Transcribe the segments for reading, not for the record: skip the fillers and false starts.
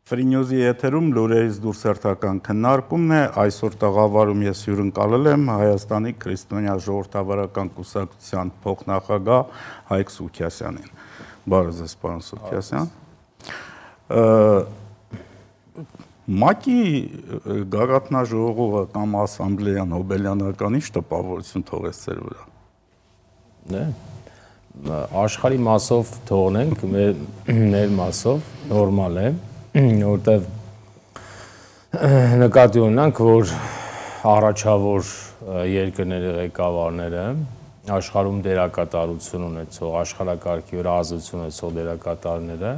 Ֆրինյոզի եթերում լուրերից դուրս հերթական քննարկումն է, այսօր տաղավարում ես հյուրընկալել եմ Հայաստանի քրիստոնյա ժողովրդավարական կուսակցության փոխնախագահ Հայկ Սուքիասյանին։ Բարև ձեզ, պարոն Սուքիասյան։ ՄԱԿ-ի գագաթնաժողովը կամ ասամբլեան հոբելյանական ինչ տպավորություն թողեց ձեր վրա։ Աշխարհի մասով թողնենք, մեր մասով նորմալ է, որտեվ նկատի ունենք, որ առաջավոր երկրների ղեկավարները աշխարհում դերակատարություն ունեցող, աշխարհակարգի վրա ազդեցություն ունեցող դերակատարները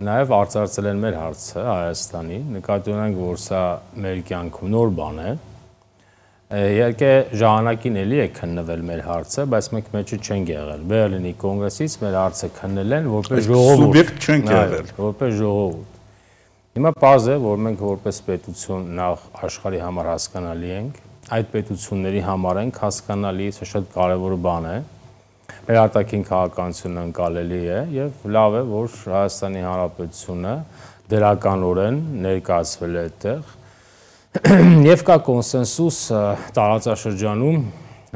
նաև արծարծել են մեր հարցը Հայաստանի, նկատի ունենք, որ սա մեր կյանքում նոր բան է։ Իհարկե ժամանակին էլի է քննվել մեր հարցը, բայց մենք մեջը չենք եղել։ Բերլինի կոնգրեսից մեր հարցը քննել են որպես ժողովուրդ։ Սուբյեկտ չենք եղել։ Որպես ժողովուրդ։ Հիմա պարզ է, որ մենք որպես պետություն նախ աշխարհի համար հասկանալի ենք, այդ պետությունների համար ենք հասկանալի, սա շատ կարևոր բան է։ Մեր արտաքին քաղաքականությունը ընկալելի է եւ լավ է, որ Հայաստանի Հանրապետությունը դրականորեն ներկայացվել է այդտեղ եւ կա կոնսենսուս տարածաշրջանում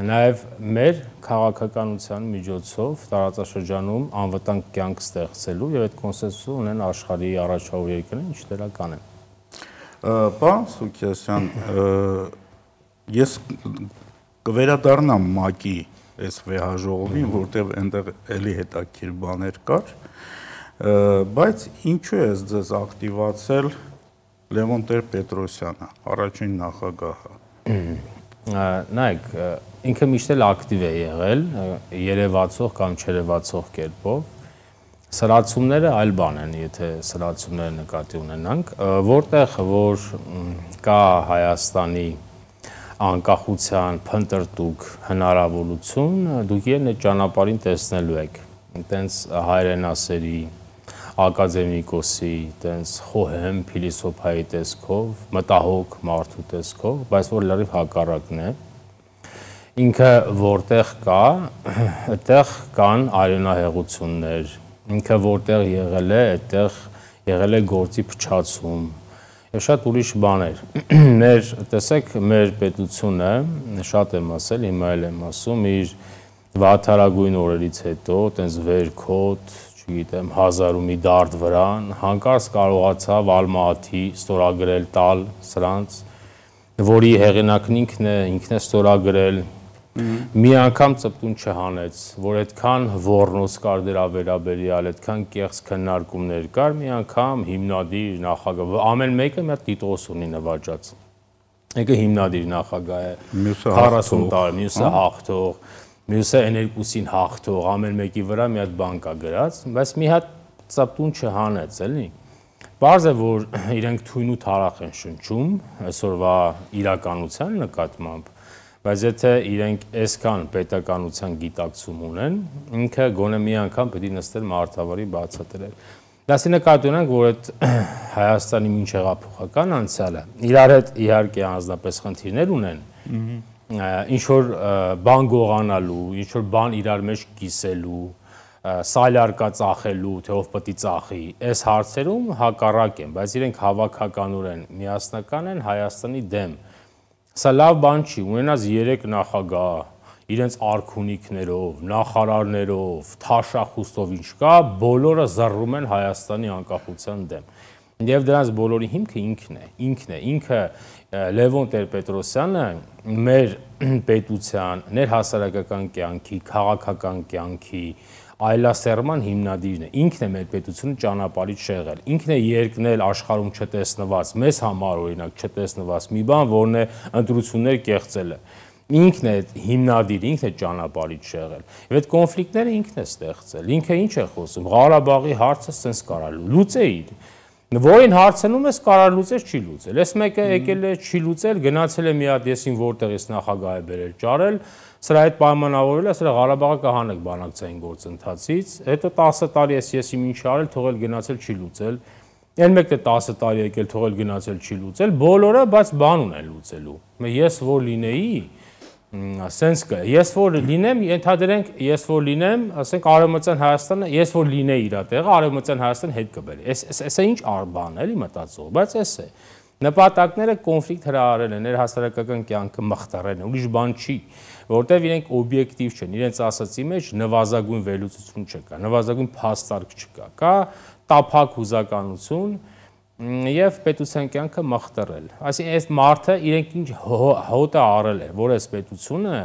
նաեւ մեր քաղաքականության միջոցով տարածաշրջանում անվտանգ կյանք ստեղծելու եւ այդ կոնսենսուսը ունեն աշխարհի առաջավոր երկրները, ինչ դրական է։ Պարոն Սուքիասյան, ես կվերադառնամ ՄԱԿ-ի այս վեհաժողովին, որտեղ այնտեղ էլի հետաքրքիր բաներ կար, բայց ինչու է ձեզ ակտիվացել Լևոն Տեր-Պետրոսյանը, առաջին նախագահը։ Նայեք, ինքը միշտ էլ ակտիվ է եղել, երևացող կամ չերևացող կերպով։ Սրացումները այլ բան են, եթե սրացումները նկատի ունենանք, որտեղ որ կա Հայաստանի անկախության փնտրտուք հնարավորություն, դուք իրեն այդ ճանապարհին տեսնելու եք։ Այտենց հայրենասերի ակադեմիկոսի, այտենց խոհեմ փիլիսոփայի տեսքով, մտահոգ մարդու տեսքով, բայց որ լրիվ հակառակն է։ Ինքը որտեղ կա, այդտեղ կան արյունահեղություններ, ինքը որտեղ եղել է, այդտեղ եղել է գործի փչացում եւ շատ ուրիշ բաներ։ Տեսեք, մեր պետությունը, շատ եմ ասել, հիմա էլ եմ ասում, իր վատթարագույն օրերից հետո, այտենց վերքոտ, չգիտեմ, 1000 ու մի դարդ վրան, հանկարծ կարողացավ Ալմատի ստորագրել տալ սրանց, որի հեղինակն ինքն է ստորագրել, մի անգամ ծպտուն չհանեց, որ այդքան ոռնոց կար դրա վերաբերյալ, այդքան կեղծ քննարկումներ կար, մի անգամ հիմնադիր նախագահ, ամեն մեկը մի հատ տիտղոս ունի նվաճած։ Մեկը հիմնադիր նախագահ է, 40 տարի, մյուսը հաղթող, մյուսը N2-ին հաղթող, ամեն մեկի վրա մի հատ բան կա գրած, բայց մի հատ ծպտուն չհանեց, էլի։ Պարզ է, որ իրենք թույն ու թարախ են շնչում այսօրվա իրականության նկատմամբ, բայց եթե իրենք այսքան պետականության գիտակցում ունեն, ինքը գոնե մի անգամ պետք է նստել մարդավարի բացատրել։ Դասի նկատի ունենք, որ այդ Հայաստանի մինչեղափոխական անցյալը իրար հետ իհարկե անձնապես խնդիրներ ունեն, ինչ որ բան գողանալու, ինչ որ բան իրար մեջ կիսելու, սալյարկա ծախելու, թե ով պետք է ծախի, այս հարցերում հակառակ են, բայց իրենք հավաքականորեն միասնական են Հայաստանի դեմ։ Սա լավ բան չի, ունենաց 3 նախագահ, իրենց արքունիքներով, նախարարներով, թաշախուստով ինչ կա, բոլորը զռռում են Հայաստանի անկախության դեմ։ Եվ դրանց բոլորի հիմքը ինքը Լևոն Տեր-Պետրոսյանը մեր պետության, ներհասարակական կյանքի, քաղաքական կյանքի, այլասերման հիմնադիրն է, ինքն է մեր պետությունը ճանապարհից շեղել, ինքն է երկնել աշխարհում չտեսնված, մեզ համար օրինակ չտեսնված մի բան, որն է ընտրություններ կեղծելը, ինքն է հիմնադիր, ինքն է ճանապարհից շեղել, եւ այդ կոնֆլիկտները ինքն է ստեղծել, ինքը ինչ է խոսում, Ղարաբաղի հարցը sense կարա լուծեիր, որին հարցնում ես կարա լուծես, չի լուծել, այս մեկը եկել է չի լուծել, գնացել է մի հատ եսին որտեղից նախագահ է բերել ճարել, սրա հետ պայմանավորվել է, սրա Ղարաբաղը կհանեք բանակցային գործընթացից, հետո 10 տարի եսի ինչ արել, թողել գնացել չի լուծել, այն մեկն է 10 տարի եկել թողել գնացել չի լուծել, բոլորը բայց բան ունեն լուծելու։ Ես որ լինեի, Սենց կա։ Ես որ լինեմ, ենթադրենք, ես որ լինեմ, ասենք Արևմտյան Հայաստանը, ես որ լինեի իր տեղը, Արևմտյան Հայաստան հետ կբերի։ Էսա ինչ բան է, էլի մտածող, բայց էս է։ Նպատակները կոնֆլիկտ հրահարել են, ներհասարակական կյանքը մխտարել են, ուրիշ բան չի, որտեվ իրենք օբյեկտիվ չեն, իրենց ասացի մեջ նվազագույն վերլուծություն չկա, նվազագույն փաստարկ չկա, կա տափակ հուզականություն եւ պետության կյանքը մխտարել։ Այսինքն այս մարդը իրենք ինչ հոտը արել է, որ այս պետությունը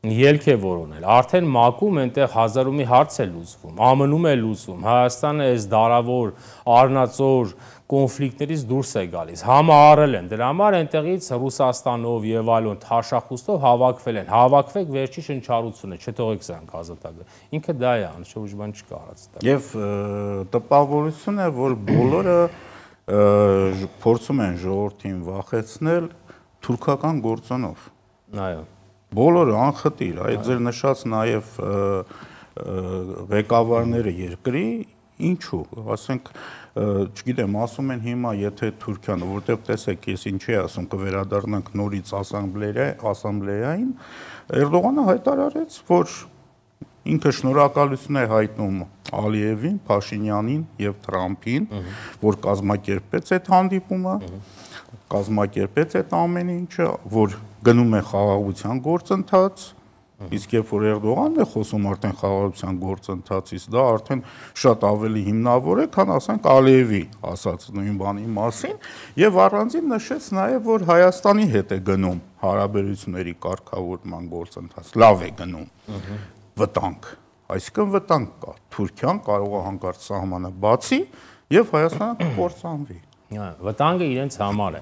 ելք է որոնել, արդեն մակում այնտեղ հազար ու մի հարց է լուծվում, ԱՄՆ-ում է լուծվում, Հայաստանը այս դարավոր առնածոր կոնֆլիկտներից դուրս է գալիս, համահարել են, դրա համար այնտեղից Ռուսաստանով եւ այլն թաշախուստով հավաքվել են, հավաքվեք վերջի շնչառությունը, չթողեք զանգ ազատագրել, ինքը դա է, անշուշտ ուրիշ բան չկա արած դա։ Եվ տպավորություն է, որ բոլորը փորձում են ժողովրդին վախեցնել թուրքական գործոնով։ Այո։ Բոլորը անխտիր, այդ ձեր նշած նաև ղեկավարները երկրի, ինչու, ասենք, չգիտեմ, ասում են հիմա, եթե Թուրքիան, որտեղ տեսեք, ես ինչի ասում, կվերադառնանք նորից ասամբլեային, Էրդողանը հայտարարեց, որ ինքը շնորհակալություն է հայտնում Ալիևին, Փաշինյանին եւ Թրամփին, որ կազմակերպեց այդ հանդիպումը, կազմակերպեց այդ ամեն ինչը, որ գնում է խաղաղության գործընթաց, իսկ երբ որ Էրդողանն է խոսում արդեն խաղաղության գործընթացից, դա արդեն շատ ավելի հիմնավոր է, քան ասենք Ալիևի ասած նույն բանի մասին, եւ առանձին նշեց նաեւ, որ Հայաստանի հետ է գնում հարաբերությունների կարգավորման գործընթաց, լավ է գնում, վտանգ, այսինքն վտանգ կա, Թուրքիան կարող է հանկարծ սահմանը բացի եւ Հայաստանը կկործանվի։ Վտանգը իրենց համար է,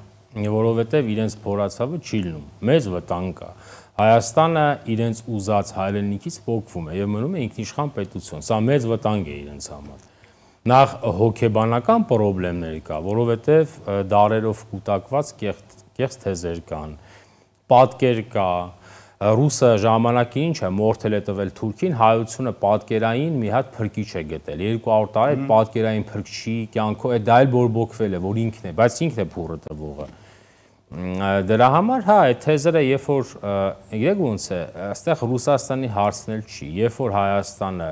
որովհետեւ իրենց փորացավը չի լինում, մեծ վտանգ կա։ Հայաստանը իրենց ուզած հայրենիքից փոխվում է եւ մնում է ինքնիշխան պետություն, սա մեծ վտանգ է իրենց համար։ Նախ հոգեբանական խնդիրներ կա, որովհետեւ դարերով կուտակված կեղծ թեզեր կան, պատկեր կա, Ռուսը ժամանակին ինչ է մորթել է տվել Թուրքին, հայությունը պատկերային մի հատ փրկիչ է գտել, 200 տարի այդ պատկերային փրկչի կյանքով, դա էլ բորբոքվել է, որ ինքն է, բայց ինքն է փուրը տվողը։ Դրա համար, հա, այդ թեզերը, երբ որ, գիտեք ոնց է, այստեղ Ռուսաստանի հարցն էլ չի, երբ որ Հայաստանը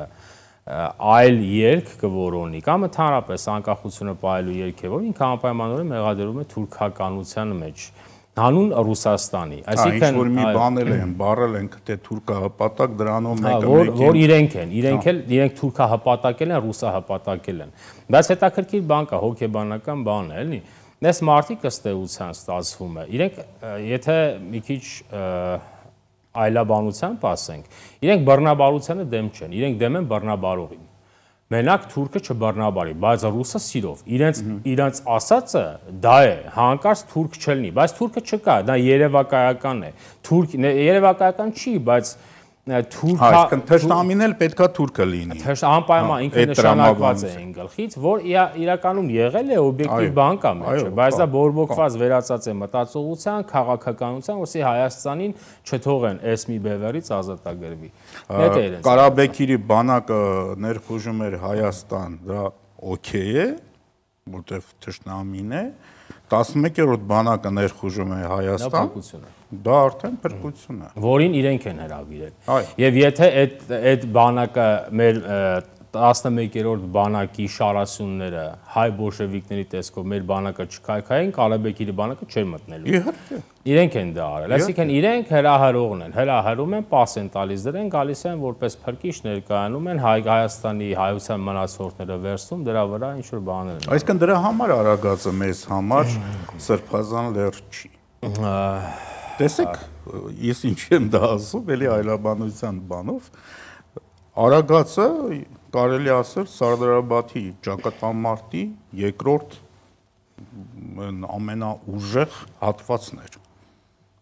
այլ երկ կորոնի, կամ ընդհանրապես անկախությունը պահելու երկ է, որ ինքը անպայմանորեն մեղադրում է թուրքականության մեջ, հանուն Ռուսաստանի, այսինքն որ մի բանել են, բառել են, թե թուրքահպատակ դրանով մեկը որ իրենք են, իրենք թուրքահպատակել են, ռուսահպատակել են։ Բայց հետաքրքիր բան կա, հոգեբանական բան է, էլի։ Այս մարդիկ ըստ էության ստացվում է, իրենք եթե մի քիչ այլաբանությամբ ասենք, իրենք բռնաբարությանը դեմ չեն, իրենք դեմ են բռնաբարողին։ Մենակ թուրքը չբռնաբարի, բայց ռուսը սիրով, իրենց ասածը դա է, հանկարծ թուրք չլինի, բայց թուրքը չկա, դա երևակայական է, երևակայական չի, բայց թուրքա այսինքն թշնամին էլ պետքա թուրքը լինի։ Անպայման ինքը նշանակված է այն գլխից, որ իրականում եղել է օբյեկտիվ բան կա մեջը, բայց դա բորբոքված վերածած է մտածողության, քաղաքականության, որսի Հայաստանին չթողեն էս մի բևեռից ազատագրվի։ Ղարաբեկիրի բանակը ներխուժում էր Հայաստան, դա օքեյ է, որտեղ թշնամին է, 11-րդ բանակը ներխուժում է Հայաստան, դա արդեն փրկություն է, որին իրենք են հրավիրել։ Եվ եթե այդ բանակը մեր 11-րդ բանակի շարասյունները հայ բոլշևիկների տեսքով մեր բանակը չքայքային, Ղարաբեկիրի բանակը չէր մտնելու։ Իհարկե։ Իրենք են դա արել, այսինքն իրենք հրահրողն են, հրահրում են, պաս են տալիս դրան, գալիս են որպես փրկիչ ներկայանում են Հայաստանի հայության մնացորդները վերցնում, դրա վրա ինչ որ բաներ են։ Այսինքն դրա համար Արագածը մեզ համար սրբազան լեռ չի։ Տեսեք, ես ինչ եմ դա ասում, էլի այլաբանության բանով, Արագածը կարելի ասել Սարդարաբադի ճակատամարտի երկրորդ ամենաուժեղ հատվածն էր։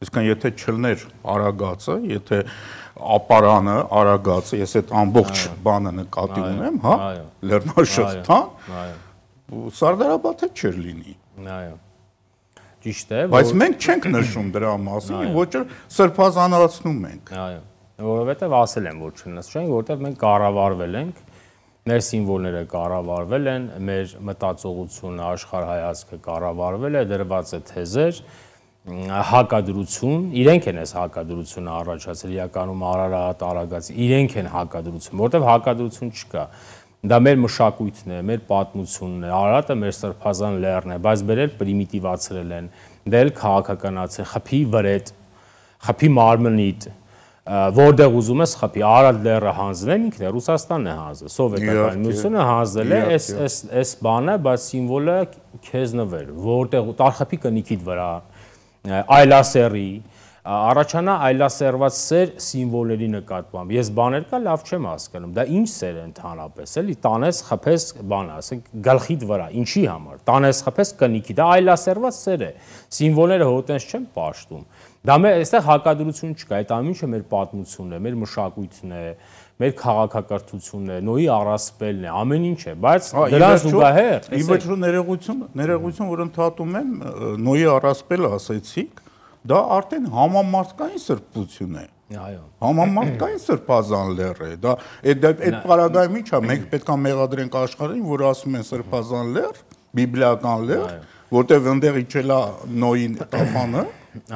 Իսկան եթե չլներ Արագածը, եթե ապարանը Արագածը, ես այդ ամբողջ բանը նկատի ունեմ, հա, Լեռնաշղթան, Սարդարաբադը չէր լինի։ Այո։ Ճիշտ է, բայց մենք չենք նշում դրա մասին, ոչ էլ սրբազանացնում ենք։ Այո, որովհետև ասել եմ, որ չնշենք, որովհետև մենք կառավարվել ենք, մեր սիմվոլները կառավարվել են, մեր մտածողությունը, աշխարհայացքը կառավարվել է, դրված է թեզեր, հակադրություն, իրենք են այս հակադրությունը առաջացրել, իրականում Արարատ, Արագածի, իրենք են հակադրություն, որտեղ հակադրություն չկա։ Դա մեր մշակույթն է, մեր պատմությունն է, Արարատը մեր սրբազան լեռն է, բայց բերել պրիմիտիվացրել են, դել քաղաքականացել, խփի վրետ, խփի մարմնիտ, որտեղ ուզում ես խփի, Արարատ լեռը հանձնեմ ինքն է, Ռուսաստանն է հանձնել, սովետական միությունը հանձնել է այս բանը, բայց սիմվոլը քեզ նվեր, որտեղ տարխփի կնիքիդ վրա, այլասերի, առաջանա այլասերված սեր սիմվոլների նկատմամբ։ Ես բաներ կա լավ չեմ հասկանում։ Դա ինչ սեր է ընդհանրապես, էլի տանես խփես բանը, ասենք գլխիդ վրա, ինչի համար։ Տանես խփես կնիքի, դա այլասերված սեր է։ Սիմվոլները հոտենց չեն պաշտում։ Դա մեր այստեղ հակադրություն չկա, այդ ամեն ինչը մեր պատմությունն է, մեր մշակույթն է, մեր քաղաքակրթությունն է, Նոյի առասպելն է, ամեն ինչ է, բայց դրան զուգահեռ, ի վերջո ներողություն, որ ընդհատում եմ, Նոյի առասպելը ասեցիք, դա արդեն համամարտկային սրբություն է։ Այո։ Համամարտկային սրբազան լեռ է։ Դա այդ պարագայում ի՞նչ է, մենք պետք է մեղադրենք աշխարհին, որ ասում են սրբազան լեռ, բիբլիական լեռ, որտեղ այնտեղ իջել է Նոյի տապանը։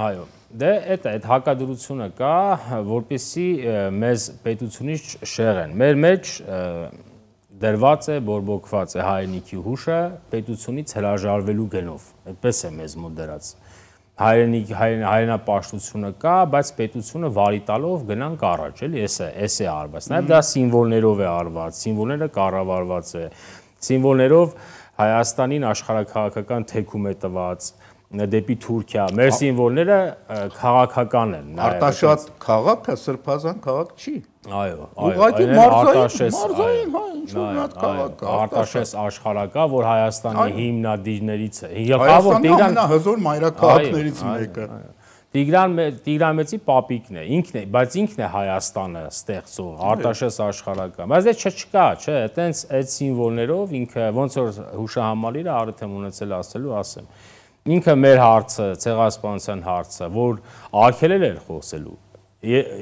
Այո։ Դե այդ հակադրությունը կա, որպեսզի մեզ պետությունից շեղեն։ Մեր մեջ դրված է, բորբոքված է հայրենիքի հուշը պետությունից հրաժարվելու գնով։ Այդպես է մեզ մոտ դրած։ Հայրենապաշտությունը կա, բայց պետությունը վարի տալով գնանք առաջ, էլի, էս է արված։ Նաև դա սիմվոլներով է արված, սիմվոլները կառավարված է, սիմվոլներով Հայաստանին աշխարհաքաղաքական թեքում է տված դեպի Թուրքիա։ Մեր սիմվոլները քաղաքական են։ Արտաշատ քաղաքը սրբազան քաղաք չի։ Այո, ուղղակի մարզային, ինչ-որ մի հատ քաղաք է։ Արտաշես աշխարհակա, որ Հայաստանի հիմնադիրներից է։ Հայաստանի ամենահզոր մայրաքաղաքներից մեկը։ Տիգրան Մեծի պապիկն է, ինքն է, բայց ինքն է Հայաստանը ստեղծող, Արտաշես աշխարհակա։ Բայց դա չկա, չէ, այտենց այդ սիմվոլներով ինքը ոնց որ հուշահամալիրը արդեն ունեցել ասելու ասեմ։ Ինքը մեր հարցը, ցեղասպանության հարցը, որ արգելել էր խոսելու,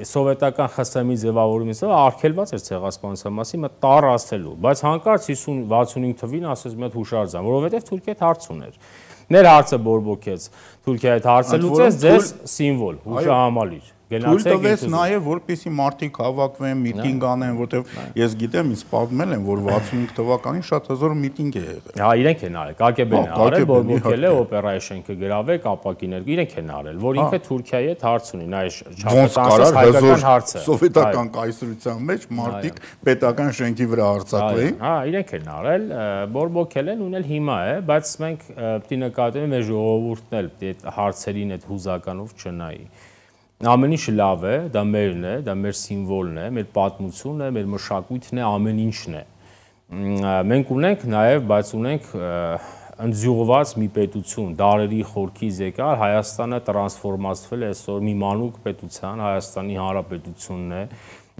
սովետական ԽՍՀՄ-ի ձևավորումից արգելված էր ցեղասպանության մասին տառ ասելու, բայց հանկարծ 50-65 թվին ասեց մի հատ հուշարձան, որովհետև Թուրքիա այդ հարց ուներ։ Մեր հարցը բորբոքեց, Թուրքիա այդ հարցը լուծեց, ձեզ սիմվոլ, հուշահամալիր։ Թույլ տվեց նաև, որպեսզի մարդիկ հավաքվեն, միտինգ անեն, որտեղ ես գիտեմ, ինձ պատմել են, որ 65 թվականին շատ հզոր միտինգ է եղել։ Հա, իրենք են արել, ԿԳԲ-ն է արել, բորբոքել է, օպերայի շենքը գրավեք, ապակիներ, իրենք են արել, որ ինքը Թուրքիայի հետ հարց ունի, նա չափազանց հայկական հարցը։ Սովետական կայսրության մեջ մարդիկ պետական շենքի վրա հարձակվեին։ Հա, իրենք են արել, բորբոքել են, ունել հիմա է, բայց մենք պետք է նկատենք մեր ժողովուրդն էլ այդ հարցերին այդ հուզականով չնայի։ Ամեն ինչ լավ է, դա մերն է, դա մեր սիմվոլն է, մեր պատմությունն է, մեր մշակույթն է, ամեն ինչն է։ Մենք ունենք նաև, բայց ունենք ընդձյուղված մի պետություն, դարերի խորքից եկար, Հայաստանը տրանսֆորմացվել է այսօր մի մանուկ պետության, Հայաստանի Հանրապետությունն է,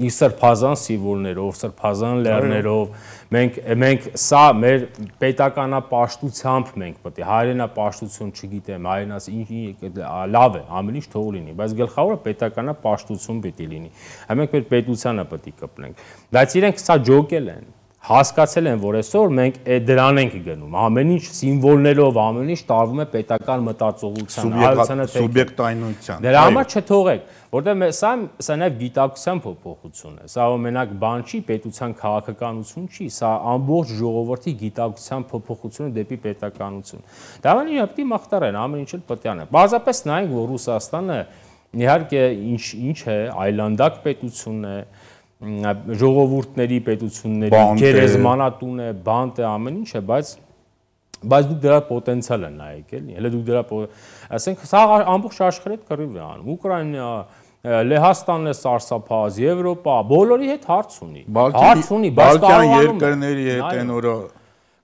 իր սրբազան սիմվոլներով, սրբազան լեռներով, մենք սա մեր պետականապաշտությամբ մենք պետք է հայրենապաշտություն չգիտեմ, հայրենաս լավ է, ամեն ինչ թող լինի, բայց գլխավորը պետականապաշտություն պետք է լինի։ Մենք մեր պետությանը պետք է կպնենք, բայց իրենք սա ջոկել են, հասկացել են, որ այսօր մենք դրան ենք գնում, ամեն ինչ սիմվոլներով, ամեն ինչ տարվում է պետական մտածողության, հայությանը սուբյեկտայնության։ Դրա համար չթողեք, որտեղ սա նաև գիտակցության փոփոխություն է, սա մենակ բան չի, պետության քաղաքականություն չի, սա ամբողջ ժողովրդի գիտակցության փոփոխությունը դեպի պետականություն։ Դա պետք է մախտարեն, ամեն ինչ էլ պետք է անեն։ Բացապես նայենք, որ Ռուսաստանը իհարկե ինչ է, այլանդակ պետություն է, ժողովուրդների պետությունների գերեզմանատուն է, բանտ է, ամեն ինչ է, բայց դուք դրա պոտենցիալը նայեք, էլի, հələ դուք դրա, ասենք, սա ամբողջ աշխարհի հետ կռիվ է անում, Ուկրաինա, Լեհաստանն է սարսափած, Եվրոպա, բոլորի հետ հարց ունի, բայց Բալկան երկրների հետ այն օրը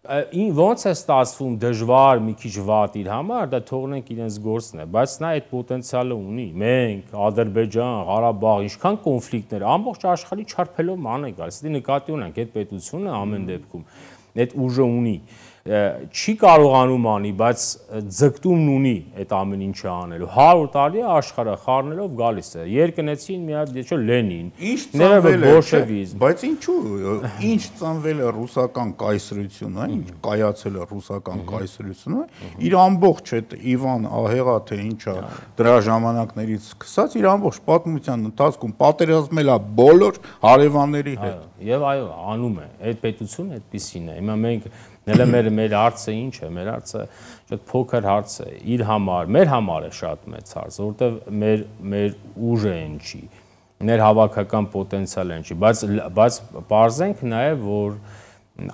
ոնց է ստացվում դժվար մի քիչ վատ իր համար, դա թողնենք իրենց գործն է, բայց նա այդ պոտենցիալը ունի։ Մենք, Ադրբեջան, Ղարաբաղ, ինչքան կոնֆլիկտներ, ամբողջ աշխարհի չարփելով ման է գալիս։ Դե նկատի ունենք այդ պետությունը ամեն դեպքում այդ ուժը ունի։ չի կարողանում անի, բայց ձգտումն ունի այդ ամեն ինչը անելու։ 100 տարի է աշխարհը խառնելով գալիս է։ Երկնեցին մի հատ դեչո Լենին, ները բոլշևիզմ, բայց ինչու ինչ ծնվել է ռուսական կայսրությունը, ինչ կայացել է ռուսական կայսրությունը, իր ամբողջ այդ Իվան ահեղա թե ինչա դրա ժամանակներից սկսած իր ամբողջ պատմության ընթացքում պատերազմել է բոլոր հարևանների հետ։ Եվ այո, անում է։ Այդ պետությունը այդպեսին է։ Հիմա մենք մեր հարցը ինչ է, մեր հարցը շատ փոքր հարց է, իր համար, մեր համար է շատ մեծ հարց, որովհետև մեր ուժը են չի, մեր հավաքական պոտենցիալը են չի, բայց պարզենք նաև, որ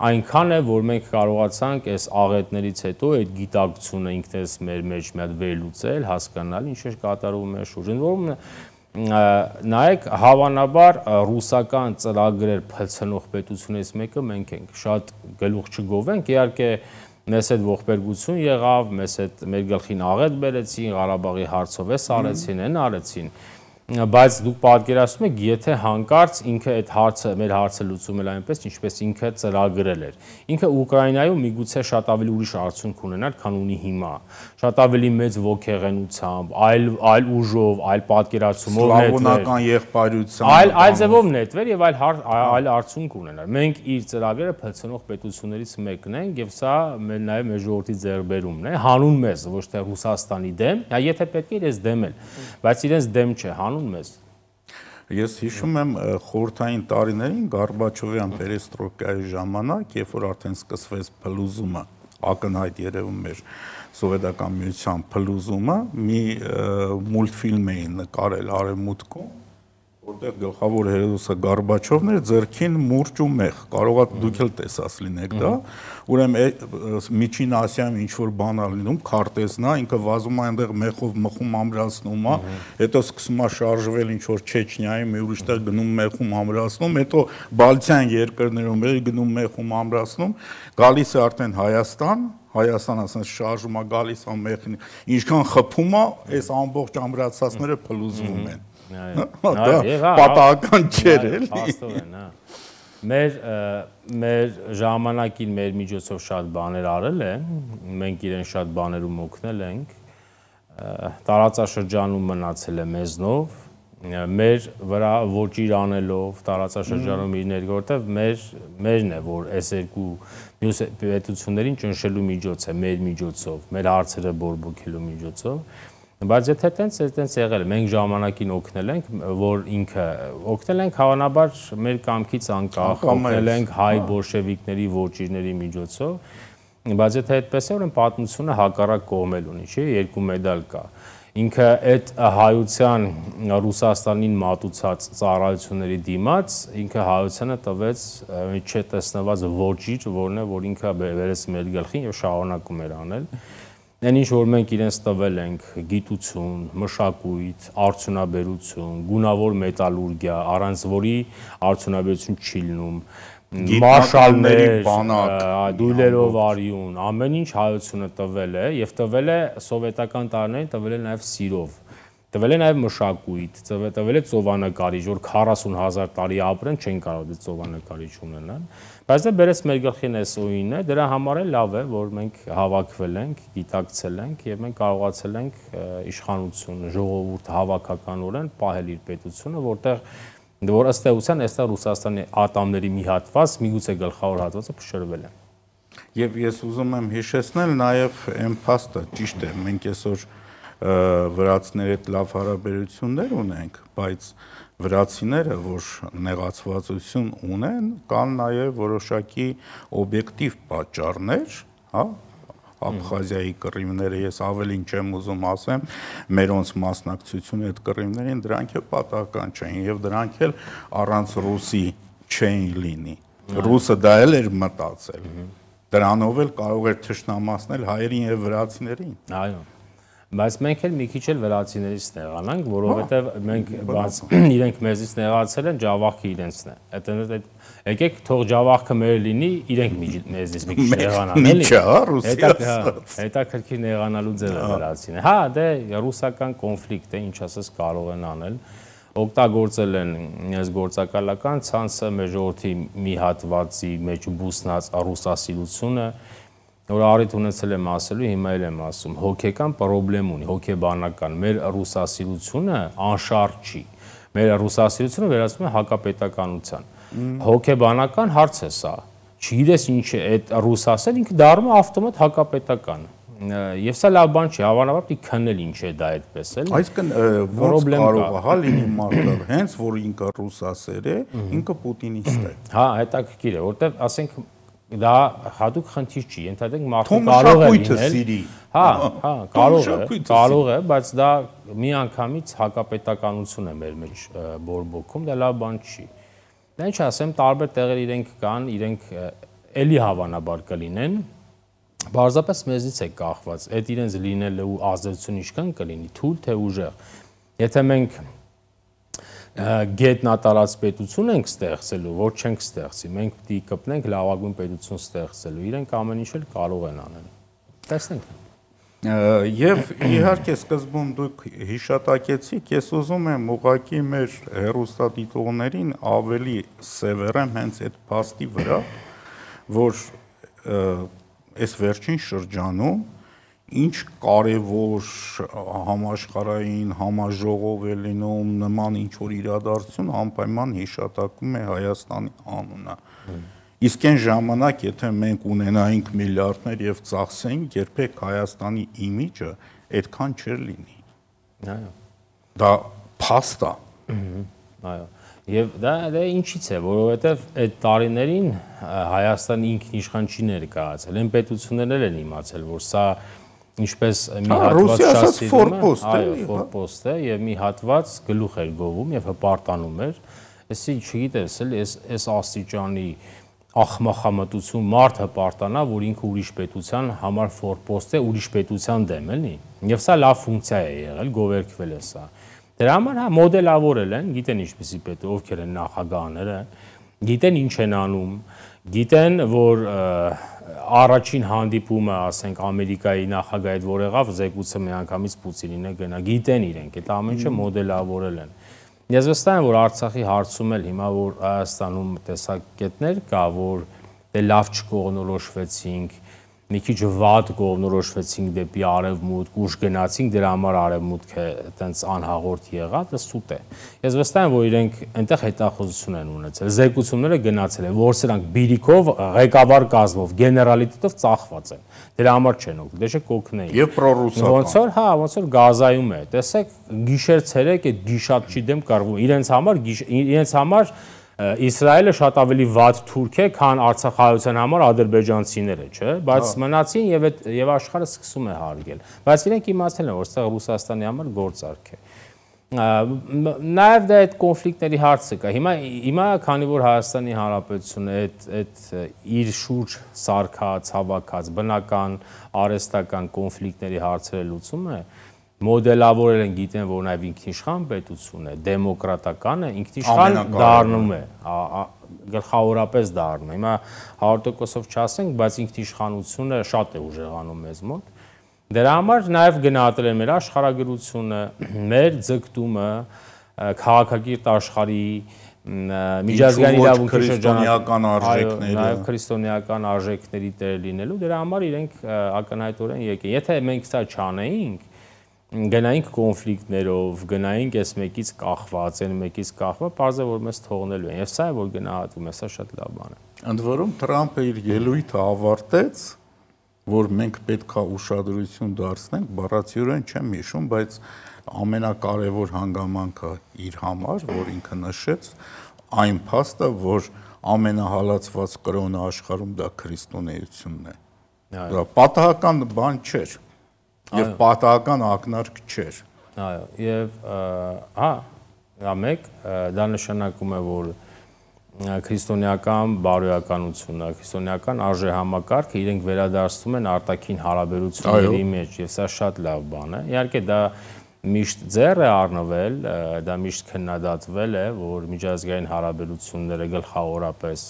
այնքան է, որ մենք կարողացանք այս աղետներից հետո այդ գիտակցությունը ինքնես մեր մեջ մի հատ վերլուծել, հասկանալ, ինչ է կատարվում մեր շուրջը, նայեք, հավանաբար ռուսական ծրագրեր փլցնող պետությունից մեկը մենք ենք, շատ գլուխ չգովենք, իհարկե մեզ հետ ողբերգություն եղավ, մեզ հետ մեր գլխին աղետ բերեցին, Ղարաբաղի հարցով էս արեցին, այն արեցին, բայց դուք պատկերացնում եք, եթե հանկարծ ինքը այդ հարցը, մեր հարցը լուծում էր այնպես, ինչպես ինքը ծրագրել էր։ Ինքը Ուկրաինայում միգուցե շատ ավելի ուրիշ արդյունք ունենար, քան ունի հիմա։ Շատ ավելի մեծ ոգեղենությամբ, այլ ուժով, այլ պատկերացումով նետվեր։ Սլավոնական եղբայրությամբ։ Այլ ձևով նետվեր եւ այլ արդյունք ունենար։ Մենք իր ծրագրերը փլցնող պետություններից մեկն ենք եւ սա նաեւ մեր ժողովրդի ձեռքբերումն է, հանուն մեզ, ոչ թե Ռուսաստանի դեմ, եթե պետք է իրենց դեմ էլ, բայց իրենց դեմ չէ, հանուն մեզ։ Ես հիշում եմ խորհրդային տարիներին Գորբաչովյան պերեստրոյկայի ժամանակ, երբ որ արդեն սկսվեց փլուզումը, ակնհայտ երևում էր սովետական միության փլուզումը, մի մուլտֆիլմ էին նկարել Արևմուտքում, որտեղ գլխավոր հերոսը Գորբաչովն էր, ձեռքին մուրճ ու մեղ, կարող է դուք էլ տեսած լինեք դա, ուրեմն Միջին Ասիայում ինչ որ բան է լինում, քարտեզն է, ինքը վազում է այնտեղ մեղով մխում ամրացնում է, հետո սկսում է շարժվել ինչ որ Չեչնիայում, մի ուրիշ տեղ գնում մեղում ամրացնում, հետո Բալթյան երկրներում էլ գնում մեղում ամրացնում, գալիս է արդեն Հայաստան ասես շարժում է գալիս է մեղին, ինչքան խփում է, այս ամբողջ ամրացածները փլուզվում են։ Պատահական չէր էլի։ Մեր ժամանակին մեր միջոցով շատ բաներ արել է, մենք իրեն շատ բաներում օգնել ենք, տարածաշրջանում մնացել է մեզնով, մեր վրա ոչիր անելով, տարածաշրջանում իր ներկա, որտեղ մերն է, որ այս երկու մյուս պետություններին ճնշելու միջոց է, մեր միջոցով, մեր հարցերը բորբոքելու միջոցով, բայց եթե տենց եղել է, մենք ժամանակին օգնել ենք, որ ինքը օգնել ենք հավանաբար մեր կամքից անկախ, օգնել ենք հայ բոլշևիկների ոչիրների միջոցով, բայց եթե այդպես է, ուրեմն պատմությունը հակառակ կողմել ունի, չի, երկու մեդալ կա։ Ինքը այդ հայության Ռուսաստանին մատուցած ծառայությունների դիմաց, ինքը հայությանը տվեց չտեսնված ոչիր, որն է, որ ինքը բերեց մեր գլխին եւ շարունակում էր անել։ Այն ինչ որ մենք իրենց տվել ենք գիտություն, մշակույթ, արդյունաբերություն, գունավոր մետալուրգիա, առանց որի արդյունաբերություն չի լինում, մարշալներ, դույլերով արյուն, ամեն ինչ հայությունը տվել է եւ տվել է սովետական տարիներին, տվել է նաեւ սիրով, տվել է նաեւ մշակույթ, տվել է ծովանկարիչ, որ 40,000 տարի ապրեն, չեն կարող այդ ծովանկարիչ ունենալ, բայց դա բերեց մեր գլխին այս ուինը, դրա համար է լավ է, որ մենք հավաքվել ենք, գիտակցել ենք եւ մենք կարողացել ենք իշխանություն, ժողովուրդ հավաքականորեն պահել իր պետությունը, որ ըստ էության այստեղ Ռուսաստանի ատամների մի հատված, միգուցե գլխավոր հատվածը փշրվել է։ Եվ ես ուզում եմ հիշեցնել նաև այն փաստը, ճիշտ է, մենք այսօր վրացիների հետ լավ հարաբերություններ ունենք, բայց վրացիները, որ նեղացվածություն ունեն, կան նաև որոշակի օբյեկտիվ պատճառներ, հա, Աբխազիայի կռիվները, ես ավելին չեմ ուզում ասեմ, մերոնց մասնակցությունը այդ կռիվներին, դրանք էլ պատահական չէին եւ դրանք էլ առանց ռուսի չէին լինի։ Ռուսը դա էլ էր մտածել։ Դրանով էլ կարող էր թշնամացնել հայերին եւ վրացիներին։ Այո։ Բայց մենք էլ մի քիչ էլ վրացիներից նեղանանք, որովհետև մենք իրենք մեզից նեղացել են, ջավախքը իրենցն է։ Եկեք թող ջավախքը մեր լինի, իրենք մեզից մի քիչ նեղանան, էլի։ Հետաքրքիր նեղանալու ձև է վրացին։ Հա, դե ռուսական կոնֆլիկտ է, ինչ ասես կարող են անել։ Օգտագործել են այս գործակալական ցանցը մեր ժողովրդի մի հատվածի մեջ բուսնած ռուսասիրությունը որ առիթ ունեցել եմ ասելու, հիմա էլ եմ ասում, հոգեկան խնդրեմ ունի, հոգեբանական, մեր ռուսասիրությունը անշարժ չի։ Մեր ռուսասիրությունը վերածվում է հակապետականության։ Հոգեբանական հարց է սա։ Չգիտես ինչ է այդ ռուս ասել, ինքը դառնում է ավտոմատ հակապետական։ Եվ սա լավ բան չի, հավանաբար պիտի քննել ինչ է դա այդպես էլ։ Այսինքն ոնց կարող է հա լինի մարդը, հենց որ ինքը ռուսասեր է, ինքը պուտինիստ է։ Հա, հետաքրքիր է, որտեվ ասենք դա հատուկ խնդիր չի, ենթադրենք մարդը կարող է լինել։ Հա, կարող է, բայց դա միանգամից հակապետականություն է մեր մեջ բորբոքում, դա լավ բան չի։ Դա ինչ ասեմ, տարբեր տեղեր իրենք կան, իրենք էլի հավանաբար կլինեն, բարձրապես մեզից է կախված, այդ իրենց լինելու ազդեցություն ինչքան կլինի, թույլ թե ուժեղ։ Եթե մենք գետնատարած պետություն ենք ստեղծելու, ոչ չենք ստեղծի, մենք պիտի կպնենք լավագույն պետություն ստեղծելու, իրենք ամեն ինչ էլ կարող են անել։ Տեսնենք։ Եվ իհարկե սկզբում դուք հիշատակեցիք, ես ուզում եմ ուղղակի մեր հեռուստադիտողներին ավելի սևեռեմ հենց այդ փաստի վրա, որ այս վերջին շրջանում ինչ կարևոր համաշխարհային համաժողով է լինում, նման ինչ որ իրադարձություն անպայման հիշատակում է Հայաստանի անունը։ Իսկ այն ժամանակ, եթե մենք ունենայինք միլիարդներ եւ ծախսեինք, երբեք Հայաստանի իմիջը այդքան չէր լինի։ Այո։ Դա փաստ է։ Այո։ Եվ դա ինչից է, որովհետեւ այդ տարիներին Հայաստանի ինքնիշխան չի ներկայացել, այն պետություններն են իմացել, որ սա ինչպես մի հատված շատ սիրում է, այո, ֆորպոստ է եւ մի հատված գլուխ էր գովում եւ հպարտանում էր։ Այսի չգիտես, այս աստիճանի ախմախամտություն մարդ հպարտանա, որ ինքը ուրիշ պետության համար ֆորպոստ է, ուրիշ պետության դեմ էլի։ Եվ սա լավ ֆունկցիա է եղել, գովերքվել է սա։ Դրա համար հա մոդելավորել են, գիտեն ինչպեսի պետ, ովքեր են նախագահները, գիտեն ինչ են անում, գիտեն որ առաջին հանդիպումը, ասենք Ամերիկայի նախագահի հետ որ եղավ, զեկուցը միանգամից Պուտինին է գնա, գիտեն իրենք, այդ ամեն ինչը մոդելավորել են։ Ես վստահ եմ, որ Արցախի հարցում էլ հիմա որ Հայաստանում տեսակետներ կա, որ դե լավ չկողնորոշվեցինք, մի քիչ վատ կողնորոշվեցինք դեպի արևմուտք, ուշ գնացինք, դրա համար արևմուտքը այտենց անհաղորդ եղավ, դա սուտ է։ Ես վստահ եմ, որ իրենք այնտեղ հետախուզություն են ունեցել, զեկուցումները գնացել են, որ սրանք բիրիկով, ղեկավար կազմով, գեներալիտետով ծախված են։ Դրա համար չեն օգնել, դե չէ կօգնեին։ Եվ պրոռուսական։ Ոնց որ, հա, ոնց որ Գազայում է։ Տեսեք, գիշեր-ցերեկ այդ գիշատչի դեմ կռվում։ Իրենց համար Իսրայելը շատ ավելի վատ թուրք է, քան արցախայության համար ադրբեջանցիները, չէ՞, բայց մնացին եւ աշխարհը սկսում է հարգել։ Բայց իրենք իմացել են, որ այստեղ Ռուսաստանի համար գործարք է։ Նաեւ դա այդ կոնֆլիկտների հարցը կա։ Հիմա քանի որ Հայաստանի Հանրապետությունը այդ իր շուրջ սարքած, հավաքած բնական արհեստական կոնֆլիկտների հարցերը լուծում է, մոդելավորել են, գիտեն, որ նաև ինքնիշխան պետություն է, դեմոկրատական է, ինքնիշխան դառնում է, գլխավորապես դառնում է։ Հիմա 100%-ով չասենք, բայց ինքնիշխանությունը շատ է ուժեղանում մեզ մոտ։ Դրա համար նաև գնահատել են մեր աշխարհագրությունը, մեր ձգտումը, քաղաքակիրթ աշխարհի միջազգային իրավունքի շրջանակական արժեքները, նաև քրիստոնեական արժեքների տեր լինելու, դրա համար իրենք ակնհայտորեն եկեն։ Եթե մենք սա չանեինք, գնայինք կոնֆլիկտներով, գնայինք այս մեկից կախված, այն մեկից կախված, պարզ է որ մեզ թողնելու են։ Եվ սա է որ գնահատում է, սա շատ լավ բան է։ Ընդ որում Թրամփը իր ելույթը ավարտեց, որ մենք պետք է ուշադրություն դարձնենք, բառացիորեն չեմ հիշում, բայց ամենակարևոր հանգամանքը իր համար, որ ինքը նշեց, այն փաստը, որ ամենահալածված կրոնը աշխարհում դա քրիստոնեությունն է։ Դա պատահական բան չէր։ Եվ պատահական ակնարկ չէր։ Այո, եւ հա, դա մեկ, դա նշանակում է, որ քրիստոնեական բարոյականությունը, քրիստոնեական արժեհամակարգը իրենք վերադարձնում են արտաքին հարաբերությունների մեջ, եւ սա շատ լավ բան է։ Իհարկե դա միշտ ձեռ է առնվել, դա միշտ քննադատվել է, որ միջազգային հարաբերությունները գլխավորապես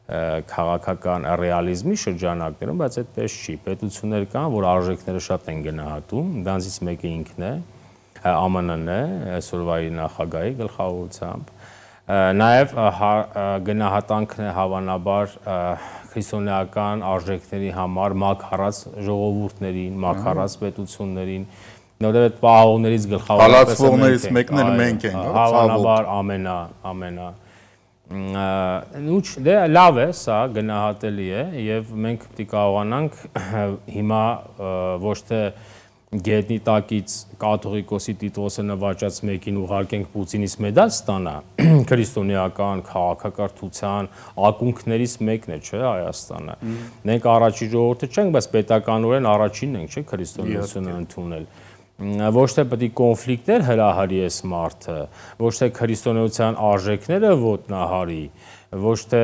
քաղաքական ռեալիզմի շրջանակներում, բայց այդպես չի։ Պետություններ կան, որ արժեքները շատ են գնահատում, դրանցից մեկը ինքն է, ԱՄՆ-ն է, այսօրվա նախագահի գլխավորությամբ, Նաև գնահատանքն է հավանաբար քրիստոնեական արժեքների համար մաքարած ժողովուրդներին, մաքարած պետություններին, որովհետև այդ պահողներից գլխավորապես մեկն էլ մենք ենք, հավանաբար ամենա դե լավ է, սա գնահատելի է եւ մենք պետք է կարողանանք հիմա ոչ թե գետնի տակից կաթողիկոսի Տիտոսը նվաճած մեկին ուղարկենք Պուտինից մեդալ ստանա քրիստոնեական քաղաքակրթության ակունքներից մեկն է, չէ, Հայաստանը։ Մենք առաջի ժողովուրդը չենք, բայց պետականորեն առաջինն ենք, չէ, քրիստոնեությունը ընդունել։ Ոչ թե պետք է կոնֆլիկտներ հրահարի այս մարդը, ոչ թե քրիստոնեության արժեքները ոտնահարի, ոչ թե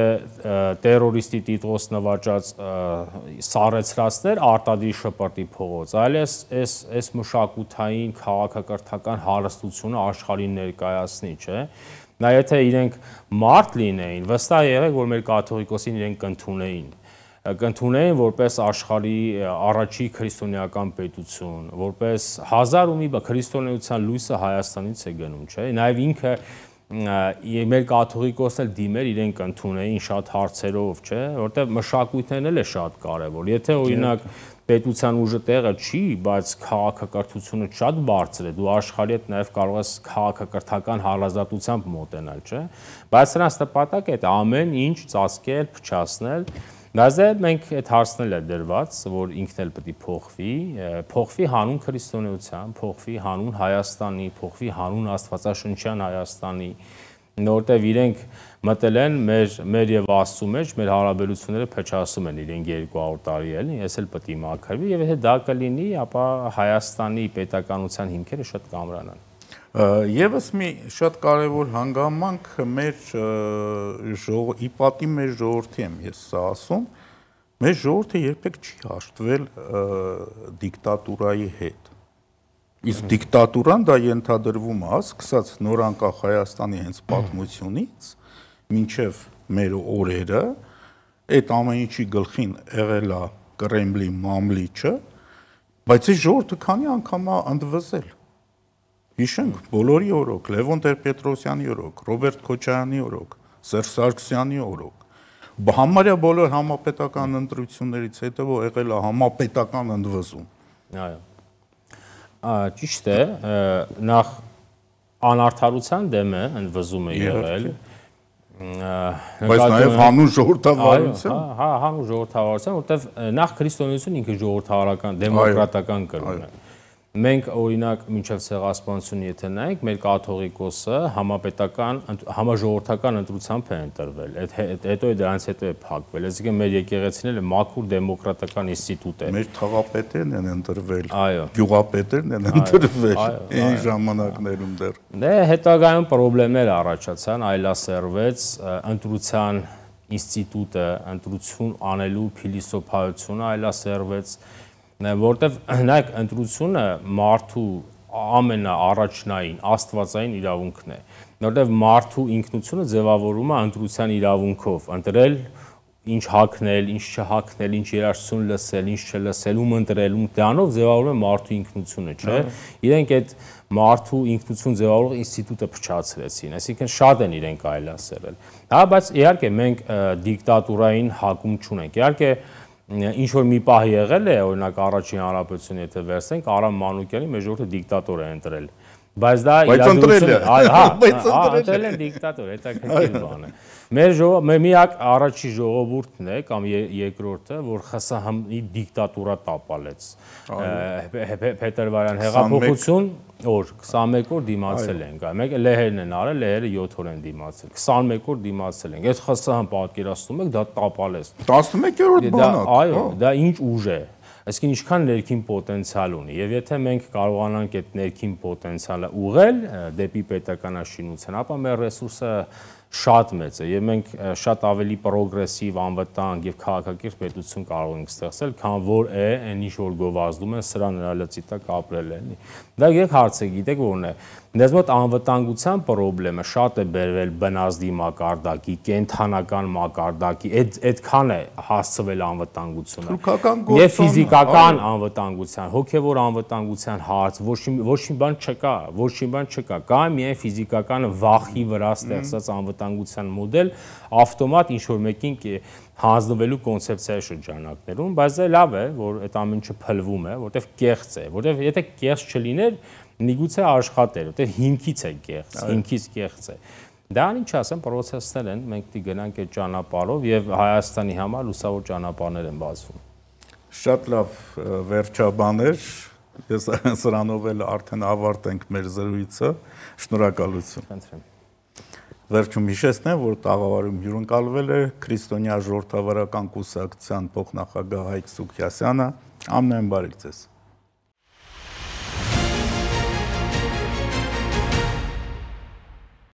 տերորիստի Տիտոս նվաճած սառեցրածներ արտադրի շպրտի փողոց, այլ այս մշակութային քաղաքակրթական հարստությունը աշխարհին ներկայացնի, չէ։ Նա եթե իրենք մարդ լինեին, վստահ եղեք, որ մեր կաթողիկոսին իրենք կընդունեին որպես աշխարհի առաջի քրիստոնեական պետություն, որպես հազար ու մի քրիստոնեության լույսը Հայաստանից է գնում, չէ։ Նաև ինքը մեր կաթողիկոսն էլ դիմեր իրենք ընդունեին շատ հարցերով, չէ, որտեղ մշակույթներն էլ է շատ կարևոր։ Եթե օրինակ պետության ուժը տեղը չի, բայց քաղաքակրթությունը շատ բարձր է, դու աշխարհի հետ նաև կարող ես քաղաքակրթական հարազատությամբ մոտենալ, չէ։ Բայց նրանց նպատակը է ամեն ինչ ծածկել, փչացնել։ Բայց մենք այդ հարցն է դրված, որ ինքն էլ պետք է փոխվի հանուն քրիստոնեության, փոխվի հանուն Հայաստանի, փոխվի հանուն Աստվածաշնչյան Հայաստանի, որտեղ իրենք մտել են մեր եւ Աստծու մեջ, մեր հարաբերությունները փչացում են իրենք 200 տարի էլի, ես էլ պետք է մաքրվի եւ եթե դա կլինի, ապա Հայաստանի պետականության հիմքերը շատ կամրանան։ Եվս մի շատ կարևոր հանգամանք մեր իպատի մեր ժողովրդի եմ ես սա ասում, մեր ժողովուրդը երբեք չի հաշտվել դիկտատուրայի հետ։ Իսկ դիկտատուրան դա ենթադրվում է, սկսած նորանկախ Հայաստանի հենց պատմությունից, մինչև մեր օրերը, այդ ամեն ինչի գլխին եղել է Կրեմլի մամլիչը, բայց այս ժողովուրդը քանի անգամ է ընդվզել։ Հիշենք բոլորի օրոք, Լևոն Տեր-Պետրոսյանի օրոք, Ռոբերտ Քոչարյանի օրոք, Սերժ Սարգսյանի օրոք, համարյա բոլոր համապետական ընտրություններից հետո եղել է համապետական ընդվզում։ Այո։ Ճիշտ է, նախ անարդարության դեմ է ընդվզումը եղել։ Բայց նաև հանուն ժողովրդավարության։ Հա, հանուն ժողովրդավարության, որտեվ նախ քրիստոնեություն ինքը ժողովրդավարական, դեմոկրատական կրում է։ Մենք օրինակ մինչև ցեղասպանությունը եթե նայենք, մեր կաթողիկոսը համապետական համաժողովրդական ընտրությամբ է ընտրվել։ Հետո դրանից հետո է փակվել։ Այսինքն մեր եկեղեցին էլ մաքուր դեմոկրատական ինստիտուտ է։ Մեր թաղապետերն են ընտրվել, այո, գյուղապետերն են ընտրվել այն ժամանակներում դեռ։ Դե հետագայում խնդիրներ առաջացան, այլասերվեց ընտրության ինստիտուտը, ընտրություն անելու փիլիսոփայությունը այլասերվեց, որտեվ նայեք ընտրությունը մարդու ամենաառաջնային աստվածային իրավունքն է, որտեվ մարդու ինքնությունը ձևավորվում է ընտրության իրավունքով, ընտրել ինչ հագնել, ինչ չհագնել, ինչ երաժշտություն լսել, ինչ չլսել, ում ընտրել, ում դրանով ձևավորվում է մարդու ինքնությունը, չէ։ Իրենք այդ մարդու ինքնություն ձևավորող ինստիտուտը փչացրեցին, այսինքն շատ են իրենք այլասերել։ Հա, բայց իհարկե մենք դիկտատուրային հակում չունենք։ Իհարկե ինչ որ մի պահ եղել է, օրինակ առաջին հանրապետությունը եթե վերցնենք, Արամ Մանուկյանի մեր ժողովուրդը դիկտատոր է ընտրել։ Բայց դա իրադրություն է, հա, ընտրել են դիկտատոր, հետաքրքիր բան է։ Մեր միակ առաջի ժողովուրդն է կամ երկրորդը, որ ԽՍՀՄ-ի դիկտատուրա տապալեց։ Փետրվարյան հեղափոխություն օր 21 օր դիմացել ենք, մեկ լեհերն են արել, լեհերը 7 օր են դիմացել, 21 օր դիմացել ենք։ Այդ ԽՍՀՄ պատկերացնում եք, դա տապալեց։ 11-րդ բանակ։ Այո, դա ինչ ուժ է։ Այսինքն ինչքան ներքին պոտենցիալ ունի, եւ եթե մենք կարողանանք այդ ներքին պոտենցիալը ուղղել դեպի պետականաշինության, ապա մեր ռեսուրսը շատ մեծ է եւ մենք շատ ավելի պրոգրեսիվ, անվտանգ եւ քաղաքակիրթ պետություն կարող ենք ստեղծել, քան որ է այն ինչ որ գովազդում են սրա նրա լծի տակ ապրել էլի։ Դա եք հարցը գիտեք որն է։ Դες մոտ անվտանգության խնդրը շատ է բերվել բնազդի մակարդակի, կենթանական մակարդակի, այդքան է հասցվել անվտանգությունը։ Եվ ֆիզիկական անվտանգության, հոգեվոր անվտանգության հարց, ոչ մի բան չկա, կա միայն ֆիզիկական վախի վրա ստեղծած անվտանգության մոդել, ավտոմատ ինչ որ մեկին հանձնվելու կոնցեպցիայի շրջանակներում, բայց դա լավ է, որ այդ ամեն ինչը փլվում է, որտեվ կեղծ է, որտեվ եթե կեղծ չլիներ, միգուցե աշխատեր, որտեվ հիմքից է կեղծ է։ Դա ինչ ասեմ, պրոցեսներ են, մենք դի գնանք այդ ճանապարհով եւ Հայաստանի համար լուսավոր ճանապարհներ են բացվում։ Շատ լավ վերջաբաներ, ես սրանով էլ արդեն ավարտենք մեր զրույցը, շնորհակալություն։ Խնդրեմ։ Վերջում հիշեցնեմ, որ տաղավարում հյուրընկալվել է Քրիստոնյա ժողովրդավարական կուսակցության փոխնախագահ Հայկ Սուքիասյանը, ամեն բարիք ձեզ։